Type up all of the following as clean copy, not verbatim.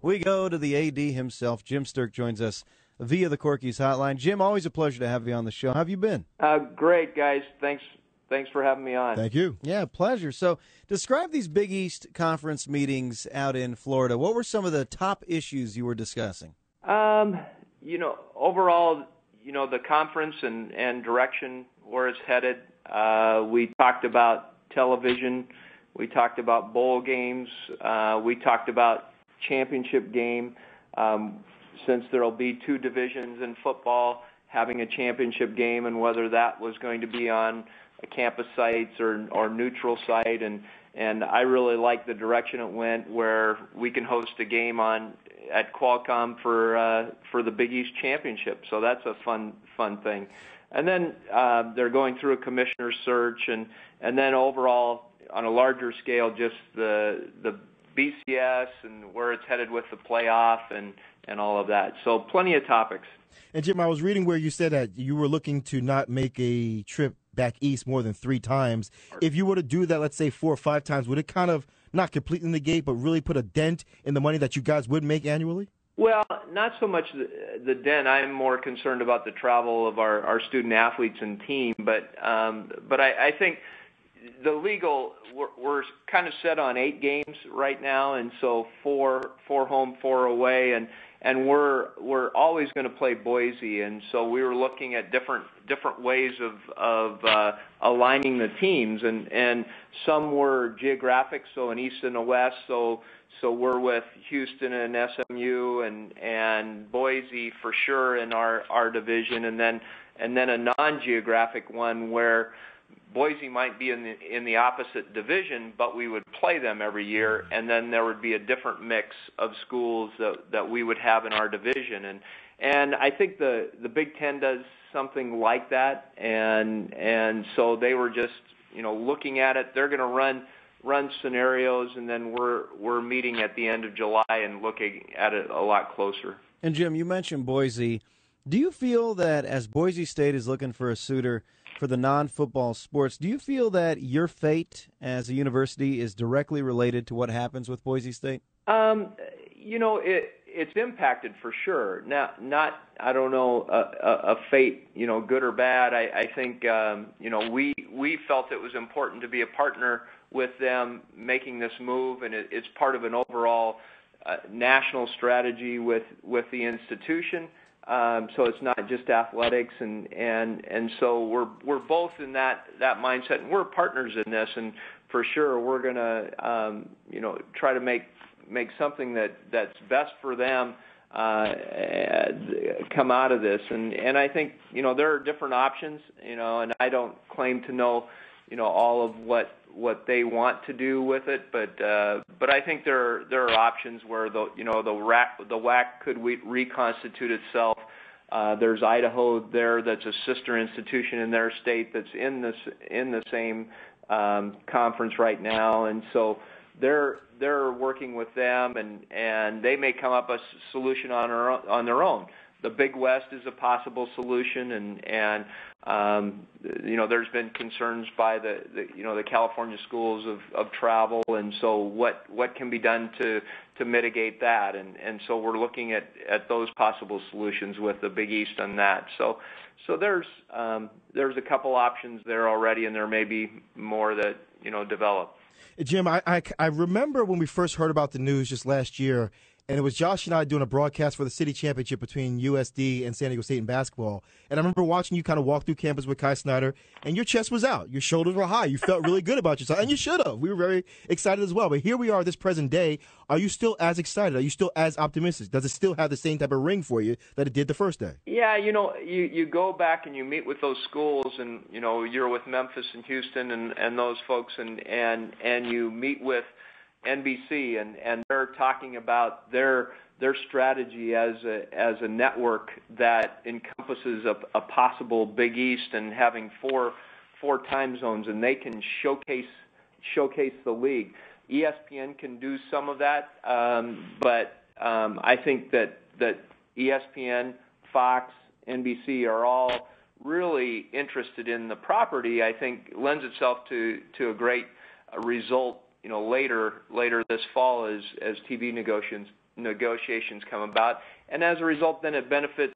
We go to the AD himself. Jim Sterk joins us via the Corky's hotline. Jim, always a pleasure to have you on the show. How have you been? Great, guys. Thanks for having me on. Thank you. Yeah, pleasure. So describe these Big East Conference meetings out in Florida. What were some of the top issues you were discussing? Overall, the conference and direction where it's headed. We talked about television. We talked about bowl games. We talked about championship game. Since there will be two divisions in football, having a championship game and whether that was going to be on a campus sites or neutral site. And I really like the direction it went, where we can host a game at Qualcomm for the Big East Championship. So that's a fun thing. And then they're going through a commissioner search, and then overall on a larger scale, just the BCS and where it's headed with the playoff and all of that. So plenty of topics. And Jim, I was reading where you said that you were looking to not make a trip back east more than 3 times. If you were to do that, let's say 4 or 5 times, would it kind of not completely negate, but really put a dent in the money that you guys would make annually? Well, not so much the dent. I'm more concerned about the travel of our student athletes and team. But I think the legal, we're kind of set on 8 games right now, and so 4 home, 4 away, and we're always going to play Boise, and so we were looking at different ways of aligning the teams, and some were geographic, so an east and a west, so we're with Houston and SMU and Boise for sure in our division, and then a non-geographic one where Boise might be in the opposite division, but we would play them every year, and then there would be a different mix of schools that we would have in our division. And I think the Big Ten does something like that, and so they were just looking at it. They're going to run scenarios, and then we're meeting at the end of July and looking at it a lot closer. And Jim, you mentioned Boise. Do you feel that as Boise State is looking for a suitor for the non-football sports, do you feel that your fate as a university is directly related to what happens with Boise State? It's impacted for sure. Now, not I don't know a fate, good or bad. I think we felt it was important to be a partner with them making this move, and it's part of an overall national strategy with the institution. So it's not just athletics, and so we're both in that mindset, and we're partners in this, and for sure we're going to try to make something that's best for them come out of this, and I think there are different options, and I don't claim to know all of what they want to do with it, but I think there are options where the WAC could reconstitute itself. There's Idaho there that's a sister institution in their state that's in the same conference right now, and so they're working with them, and they may come up with a solution on their own. The Big West is a possible solution, and there's been concerns by the California schools of travel, and so what can be done to mitigate that, and so we're looking at those possible solutions with the Big East on that. So there's a couple options there already, and there may be more that develop. Jim, I remember when we first heard about the news just last year, and it was Josh and I doing a broadcast for the city championship between USD and San Diego State in basketball. And I remember watching you kind of walk through campus with Kai Snyder, and your chest was out. Your shoulders were high. You felt really good about yourself, and you should have. We were very excited as well. But here we are this present day. Are you still as excited? Are you still as optimistic? Does it still have the same type of ring for you that it did the first day? Yeah, you go back and you meet with those schools, and, you're with Memphis and Houston and those folks, and you meet with NBC, and they're talking about their strategy as a network that encompasses a possible Big East and having four time zones, and they can showcase the league. ESPN can do some of that, but I think that ESPN, Fox, NBC are all really interested in the property. I think lends itself to a great result later this fall as TV negotiations come about, and as a result, then it benefits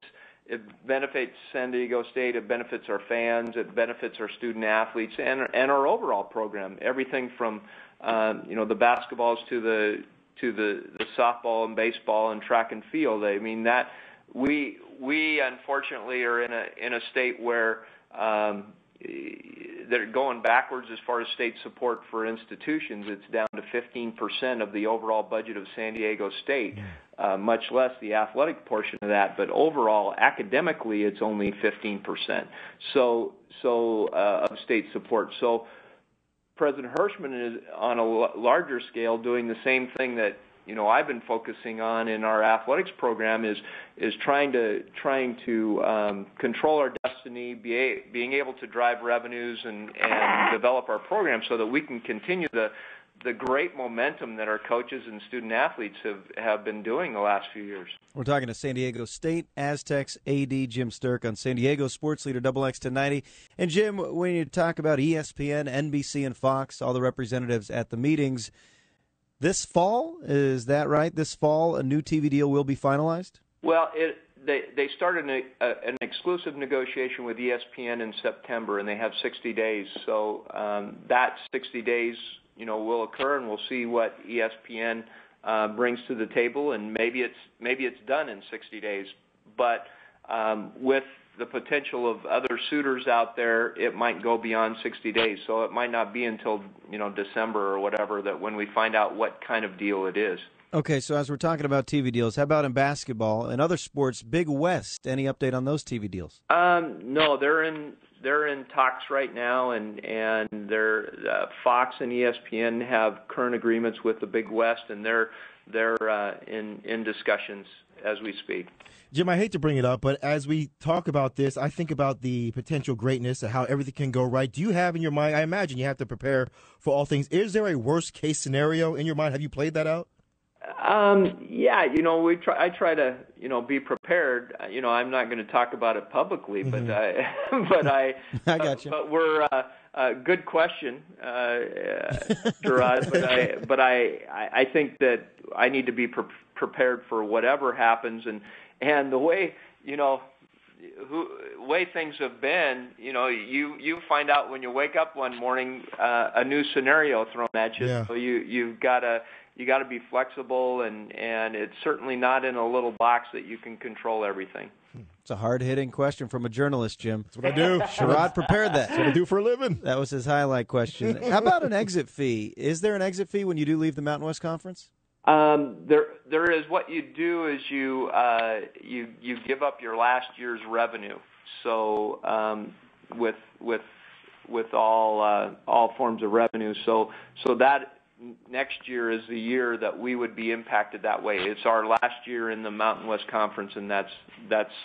San Diego State, it benefits our fans, it benefits our student athletes, and our overall program. Everything from the basketballs to the softball and baseball and track and field. I mean that we unfortunately are in a state where they're going backwards as far as state support for institutions. It's down to 15% of the overall budget of San Diego State, much less the athletic portion of that. But overall, academically, it's only 15%. So of state support. So President Hirschman is on a larger scale doing the same thing that I've been focusing on in our athletics program is trying to control our destiny, being able to drive revenues and develop our program so that we can continue the great momentum that our coaches and student athletes have been doing the last few years. We're talking to San Diego State Aztecs AD Jim Sterk on San Diego Sports Leader XX1090. And Jim, when you talk about ESPN, NBC, and Fox, all the representatives at the meetings, this fall, is that right? This fall, a new TV deal will be finalized? Well, they started an exclusive negotiation with ESPN in September, and they have 60 days. So that 60 days, will occur, and we'll see what ESPN brings to the table, and maybe it's done in 60 days. But with the potential of other suitors out there, it might go beyond 60 days. So it might not be until December or whatever that when we find out what kind of deal it is. Okay, so as we're talking about TV deals, how about in basketball and other sports? Big West, any update on those TV deals? No, they're in talks right now, and they're Fox and ESPN have current agreements with the Big West, and they're in discussions as we speak. Jim, I hate to bring it up, but as we talk about this, I think about the potential greatness of how everything can go right. Do you have in your mind, I imagine you have to prepare for all things, is there a worst-case scenario in your mind? Have you played that out? Yeah, I try to, be prepared. I'm not going to talk about it publicly, but I got you. But we're good question, Gerard. But I think that I need to be prepared for whatever happens, and the way way things have been, you find out when you wake up one morning a new scenario thrown at you. Yeah. So you got to be flexible, and it's certainly not in a little box that you can control everything. It's a hard-hitting question from a journalist, Jim. That's what I do. Sherrod prepared that. That's what I do for a living. That was his highlight question. How about an exit fee? Is there an exit fee when you do leave the Mountain West Conference? There is. What you do is you give up your last year's revenue. So with all forms of revenue. So that next year is the year that we would be impacted that way. It's our last year in the Mountain West Conference, and that's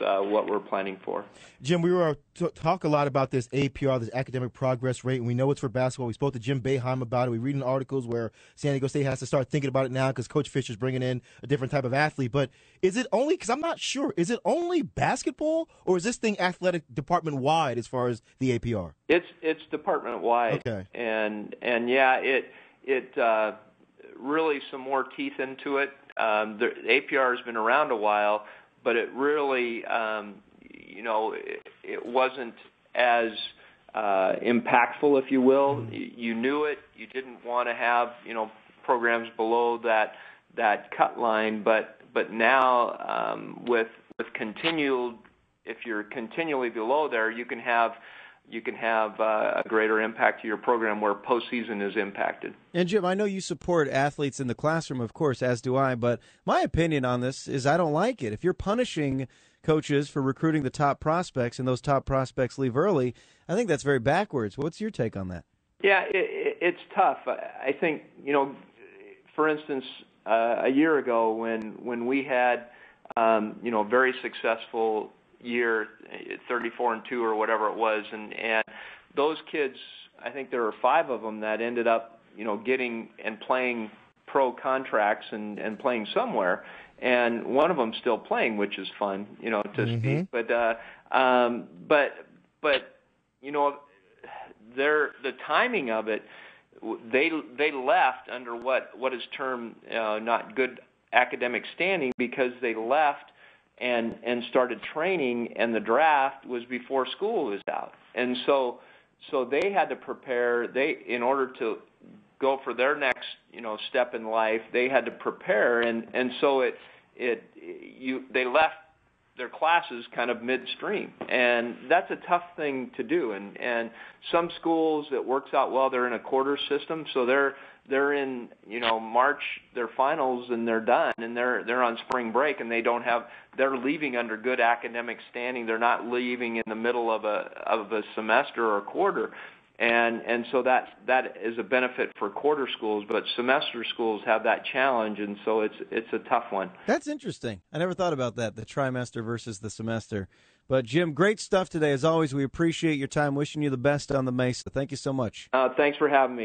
what we're planning for. Jim, we were talk a lot about this APR, this academic progress rate, and we know it's for basketball. We spoke to Jim Boeheim about it. We read in articles where San Diego State has to start thinking about it now because Coach Fisher's bringing in a different type of athlete. But is it only, because I'm not sure, is it only basketball, or is this thing athletic department-wide as far as the APR? It's department-wide. Okay. And yeah, it really some more teeth into it. The APR has been around a while, but it really, it wasn't as impactful, if you will. You knew it. You didn't want to have, programs below that cut line, but now with continued, if you're continually below there, you can have a greater impact to your program where postseason is impacted. And, Jim, I know you support athletes in the classroom, of course, as do I, but my opinion on this is I don't like it. If you're punishing coaches for recruiting the top prospects and those top prospects leave early, I think that's very backwards. What's your take on that? Yeah, it's tough. I think, for instance, a year ago when we had, very successful year, 34-2 or whatever it was, and those kids, I think there were 5 of them that ended up, getting and playing pro contracts and playing somewhere, and one of them still playing, which is fun, to speak. But the timing of it, they left under what is termed not good academic standing because they left and started training, and the draft was before school was out. And so they had to prepare. In order to go for their next, step in life, they had to prepare, and so they left their classes kind of midstream, and that's a tough thing to do. And some schools, it works out well. They're in a quarter system, so they're in March, their finals, and they're done, and they're on spring break, and they're leaving under good academic standing. They're not leaving in the middle of a semester or a quarter. And so that is a benefit for quarter schools, but semester schools have that challenge, and so it's a tough one. That's interesting. I never thought about that, the trimester versus the semester. But, Jim, great stuff today. As always, we appreciate your time. Wishing you the best on the Mesa. Thank you so much. Thanks for having me.